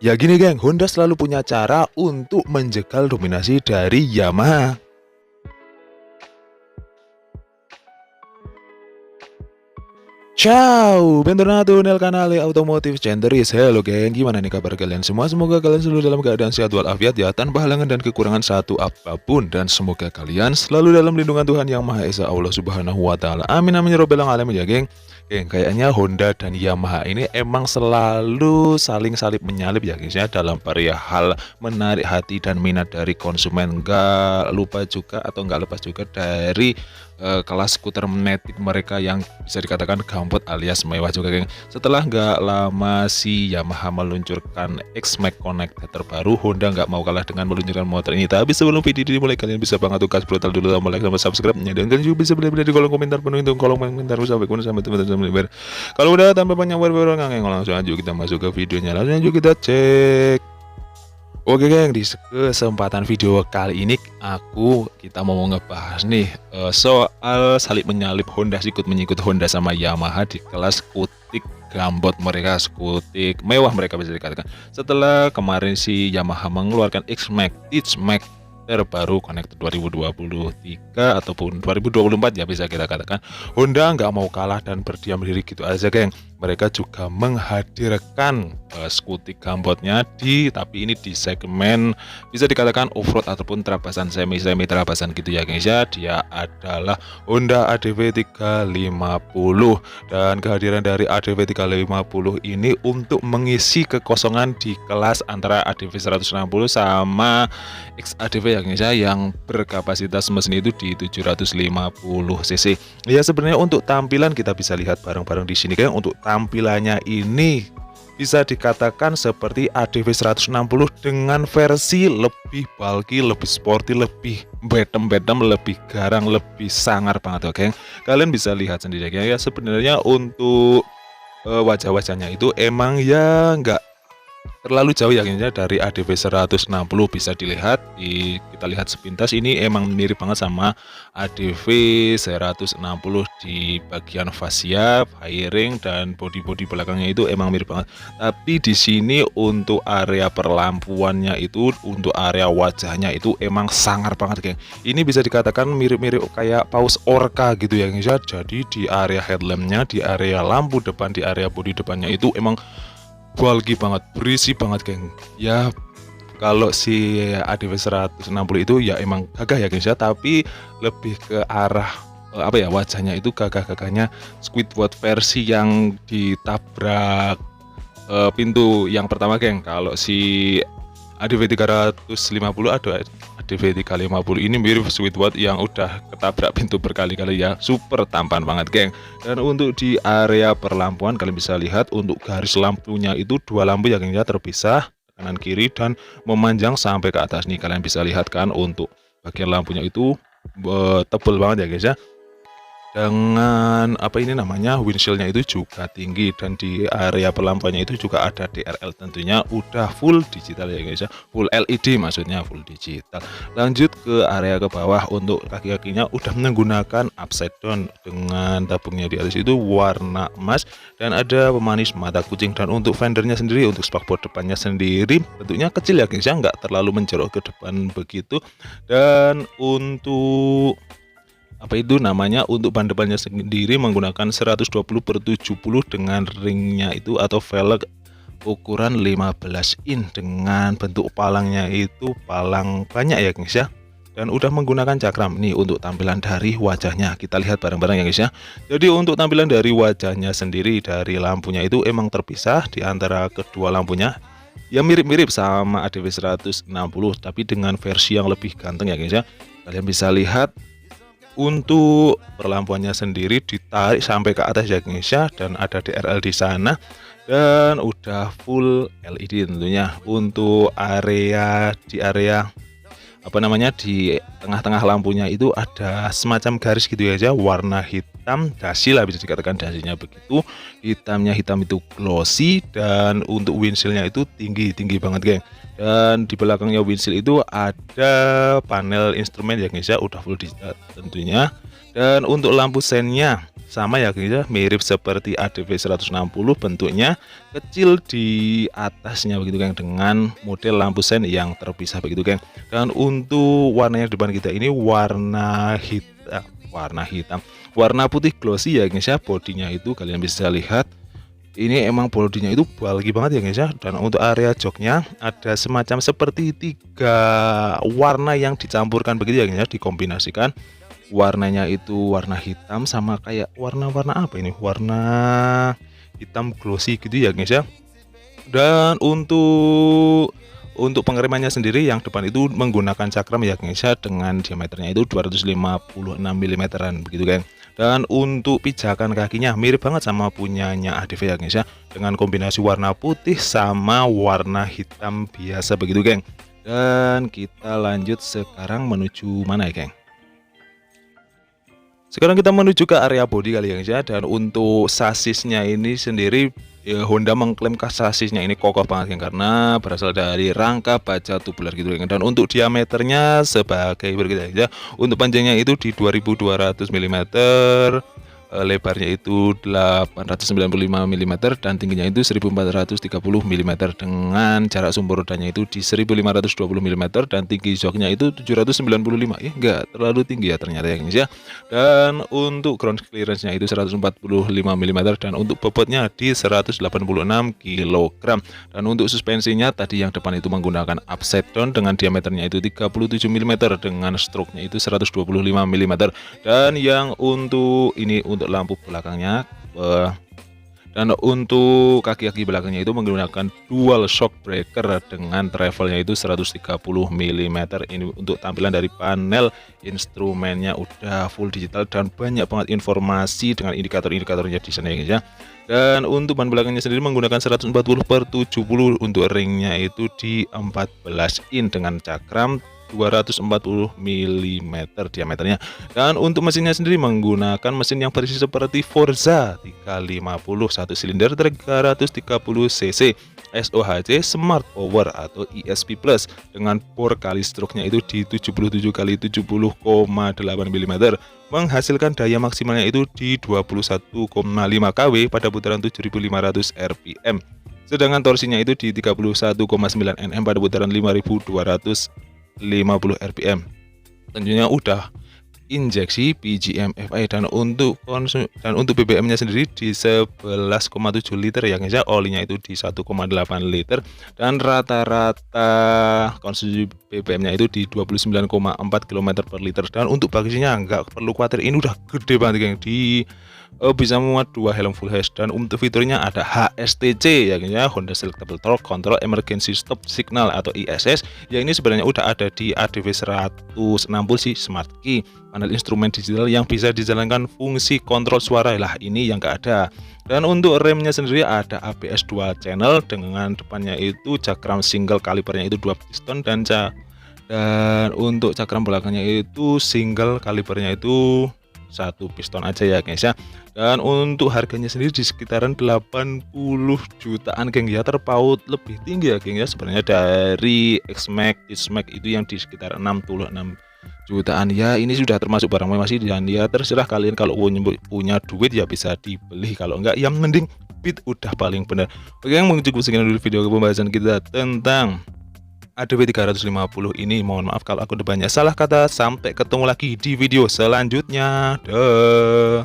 Ya gini geng, Honda selalu punya cara untuk menjegal dominasi dari Yamaha. Ciao, bentornato nel canale Automotive Centeris. Halo geng, gimana nih kabar kalian semua? Semoga kalian selalu dalam keadaan sehat walafiat ya, tanpa halangan dan kekurangan satu apapun. Dan semoga kalian selalu dalam lindungan Tuhan Yang Maha Esa, Allah Subhanahu wa Ta'ala. Amin amin ya robbal alamin ya geng. Geng, kayaknya Honda dan Yamaha ini emang selalu saling salip menyalip ya guys ya, dalam perihal menarik hati dan minat dari konsumen. Nggak lupa juga atau nggak lepas juga dari kelas skuter Matic mereka yang bisa dikatakan gambot alias mewah juga geng. Setelah nggak lama si Yamaha meluncurkan X-Max Connected terbaru, Honda nggak mau kalah dengan meluncurkan motor ini. Tapi sebelum video ini dimulai, kalian bisa banget tugas brutal dulu, like sama subscribe-nya, dan kalian juga bisa beli-beli di kolom komentar penuh itu kolom komentar sampai teman-teman. Kalau udah tanpa banyak berberang langsung aja kita masuk ke videonya, langsung aja kita cek. Oke geng, di kesempatan video kali ini kita mau ngebahas nih soal salip menyalip Honda, sikut menyikut Honda sama Yamaha di kelas skutik gambot mereka, skutik mewah mereka bisa dikatakan. Setelah kemarin si Yamaha mengeluarkan X-Max terbaru Connected 2023 ataupun 2024 ya bisa kita katakan, Honda nggak mau kalah dan berdiam diri gitu aja geng. Mereka juga menghadirkan skutik gambotnya tapi ini di segmen bisa dikatakan off-road ataupun terabasan semi terabasan gitu ya guys ya. Dia adalah Honda ADV 350, dan kehadiran dari ADV 350 ini untuk mengisi kekosongan di kelas antara ADV 160 sama XADV ya guys ya, yang berkapasitas mesin itu di 750 cc. Ya sebenarnya untuk tampilan kita bisa lihat bareng-bareng di sini kan. Untuk tampilannya ini bisa dikatakan seperti ADV 160 dengan versi lebih bulky, lebih sporty, lebih bedem, lebih garang, lebih sangar banget oke. Kalian bisa lihat sendiri ya, sebenarnya untuk wajah-wajahnya itu emang ya nggak terlalu jauh ya dari ADV 160. Bisa dilihat kita lihat sepintas ini emang mirip banget sama ADV 160 di bagian fascia, fairing, dan bodi belakangnya itu emang mirip banget. Tapi di sini untuk area perlampuannya itu, untuk area wajahnya itu emang sangar banget geng. Ini bisa dikatakan mirip-mirip kayak paus orca gitu ya guys ya. Jadi di area headlampnya, di area lampu depan, di area bodi depannya itu emang bulky banget, berisi banget geng. Ya kalau si ADV 160 itu ya emang gagah ya guys ya, tapi lebih ke arah wajahnya itu gagah-gagahnya Squidward versi yang ditabrak pintu yang pertama geng. Kalau si ADV 350 ada ADV 350 ini mirip Squidward yang udah ketabrak pintu berkali-kali ya, super tampan banget geng. Dan untuk di area perlampuan kalian bisa lihat untuk garis lampunya itu dua lampu ya geng ya, terpisah kanan kiri dan memanjang sampai ke atas nih. Kalian bisa lihat kan untuk bagian lampunya itu tebel banget ya guys ya. Dengan windshieldnya itu juga tinggi, dan di area pelampuannya itu juga ada DRL, tentunya udah full digital ya guys ya, full LED maksudnya, full digital. Lanjut ke area ke bawah, untuk kaki-kakinya udah menggunakan upside down dengan tabungnya di atas itu warna emas, dan ada pemanis mata kucing. Dan untuk fendernya sendiri, untuk spakbor depannya sendiri bentuknya kecil ya guys ya, nggak terlalu menjorok ke depan begitu. Dan untuk untuk ban depannya sendiri menggunakan 120/70 dengan ringnya itu atau velg ukuran 15 in dengan bentuk palangnya itu palang banyak ya guys ya, dan udah menggunakan cakram. Nih untuk tampilan dari wajahnya kita lihat bareng-bareng ya guys ya. Jadi untuk tampilan dari wajahnya sendiri, dari lampunya itu emang terpisah di antara kedua lampunya, ya mirip-mirip sama ADV 160 tapi dengan versi yang lebih ganteng ya guys ya. Kalian bisa lihat untuk perlampuannya sendiri ditarik sampai ke atas ya guys ya, dan ada DRL di sana, dan udah full LED tentunya. Untuk di area di tengah-tengah lampunya itu ada semacam garis gitu ya, warna hitam dasi lah, bisa dikatakan dasinya begitu. Hitamnya hitam itu glossy, dan untuk windshieldnya itu tinggi banget geng. Dan di belakangnya windshield itu ada panel instrumen ya guys ya, udah full digital tentunya. Dan untuk lampu sennya sama ya guys ya, mirip seperti ADV 160, bentuknya kecil di atasnya begitu kan, dengan model lampu sen yang terpisah begitu kan. Dan untuk warnanya depan kita ini warna hitam, warna putih glossy ya guys ya. Bodinya itu kalian bisa lihat, ini emang bodinya itu bulky banget ya guys ya. Dan untuk area joknya ada semacam seperti 3 warna yang dicampurkan begitu ya guys ya, dikombinasikan. Warnanya itu warna hitam sama kayak warna-warna apa ini, warna hitam glossy gitu ya guys ya. Dan untuk pengeremannya sendiri yang depan itu menggunakan cakram ya guys ya, dengan diameternya itu 256 mm begitu kan. Dan untuk pijakan kakinya mirip banget sama punyanya ADV ya guys ya, dengan kombinasi warna putih sama warna hitam biasa begitu geng. Dan kita lanjut sekarang menuju mana ya geng? Sekarang kita menuju ke area bodi kali ya guys ya. Dan untuk sasisnya ini sendiri ya, Honda mengklaim sasisnya ini kokoh banget kan, karena berasal dari rangka baja tubular gitu kan. Dan untuk diameternya sebagai berikut ya. Untuk panjangnya itu di 2200 mm, lebarnya itu 895 mm, dan tingginya itu 1430 mm, dengan jarak sumber rodanya itu di 1520 mm, dan tinggi joknya itu 795. Enggak terlalu tinggi ya ternyata ya guys ya. Dan untuk ground clearance-nya itu 145 mm, dan untuk bobotnya di 186 kg. Dan untuk suspensinya tadi yang depan itu menggunakan upside down dengan diameternya itu 37 mm, dengan stroke-nya itu 125 mm. Dan yang untuk ini untuk lampu belakangnya dan untuk kaki-kaki belakangnya itu menggunakan dual shock breaker dengan travelnya itu 130 mm. Ini untuk tampilan dari panel instrumennya udah full digital dan banyak banget informasi dengan indikator-indikatornya di sana ya guys ya. Dan untuk ban belakangnya sendiri menggunakan 140/70, untuk ringnya itu di 14 in dengan cakram 240 mm diameternya. Dan untuk mesinnya sendiri menggunakan mesin yang versi seperti Forza 350, 1 silinder 330 cc, SOHC Smart Power atau ESP Plus, dengan bor kali stroke-nya itu di 77x70,8 mm, menghasilkan daya maksimalnya itu di 21,5 kW pada putaran 7500 rpm. Sedangkan torsinya itu di 31,9 Nm pada putaran 5250 rpm. Tentunya udah injeksi PGM FI. Dan untuk BBM-nya sendiri di 11,7 liter ya guys ya, olinya itu di 1,8 liter, dan rata-rata konsumsi BBM-nya itu di 29,4 km per liter. Dan untuk bagasinya nggak perlu khawatir, ini udah gede banget geng, bisa memuat 2 helm full HD. Dan untuk fiturnya ada HSTC ya guys ya, Honda Selectable Torque Control Emergency Stop Signal atau ISS, yang ini sebenarnya udah ada di ADV 160 sih. Smart Key, panel instrumen digital yang bisa dijalankan fungsi kontrol suara, lah ini yang gak ada. Dan untuk remnya sendiri ada ABS dual channel, dengan depannya itu cakram single, kalipernya itu 2 piston, dan untuk cakram belakangnya itu single, kalipernya itu 1 piston aja ya guys ya. Dan untuk harganya sendiri di sekitaran 80 jutaan geng ya, terpaut lebih tinggi ya geng ya sebenarnya dari X-Max itu yang di sekitar 66 jutaan ya. Ini sudah termasuk barang mewah sih, dan ya terserah kalian, kalau punya duit ya bisa dibeli, kalau enggak ya mending Beat udah paling benar. Oke, yang cukup sekian dulu video pembahasan kita tentang ADV 350 ini. Mohon maaf kalau aku ada banyak salah kata. Sampai ketemu lagi di video selanjutnya. Dah.